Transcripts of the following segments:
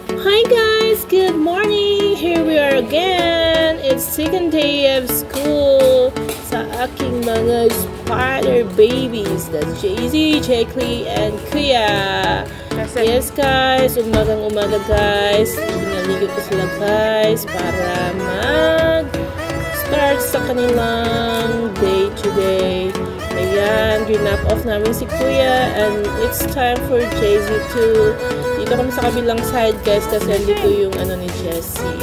Hi guys, good morning! Here we are again. It's second day of school sa aking mga spider babies. That's Jay-Z, Jackie, and Kuya. Yes guys, umagang-umaga guys. Pinaligo ko sila guys para mag-start sa kanilang day today. Ayan, ginap off namin si Kuya and it's time for Jay-Z to dito kami sa kabilang side guys kasi andito yung ano ni Jessie.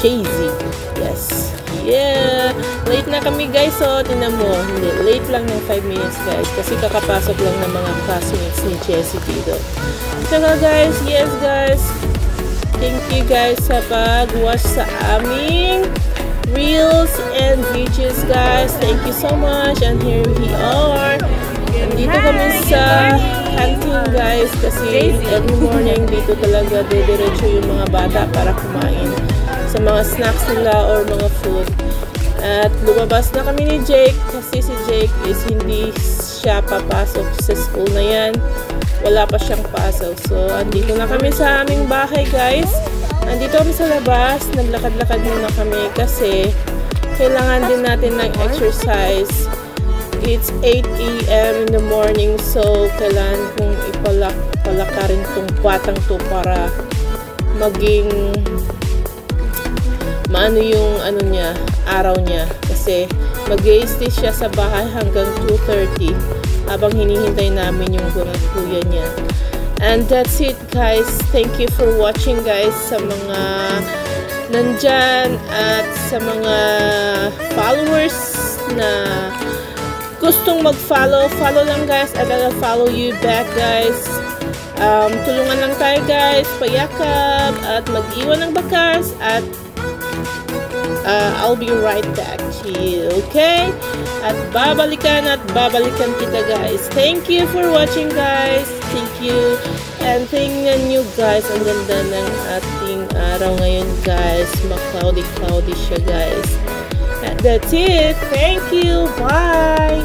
Jay-Z. Yes. Yeah. Late na kami guys. So, tinan mo. Hindi. Late lang ng 5 minutes guys. Kasi kakapasok lang ng mga classmates ni Jessie dito. Saka guys. Yes guys. Thank you guys sa pag-watch sa aming reels and videos guys. Thank you so much. And here we are. Dito kami sa canteen guys. Kasi every morning dito talaga dediretso yung mga bata para kumain sa mga snacks nila or mga food. At lumabas na kami ni Jake kasi si Jake is hindi siya papasok sa school na yan. Wala pa siyang pasok. So, andito na kami sa aming bahay guys. Andito kami sa labas. Naglakad-lakad muna kami kasi kailangan din natin ng exercise. It's 8 AM in the morning. So, kailangan kong ipalakarin tong batang to para maging maano yung ano niya, araw niya. Kasi mag-stay siya sa bahay hanggang 2:30 habang hinihintay namin yung mga kuya niya. And that's it guys. Thank you for watching guys sa mga nandyan at sa mga followers na gustong mag-follow. Follow lang guys at I'll follow you back guys. Tulungan lang tayo guys. Payakap at mag-iwan ng bakas at I'll be right back to you, okay? At babalikan kita guys. Thank you for watching guys. Thank you. And tingnan nyo guys, ang ganda ng ating araw ngayon guys. Ma-cloudy siya guys. And that's it. Thank you. Bye.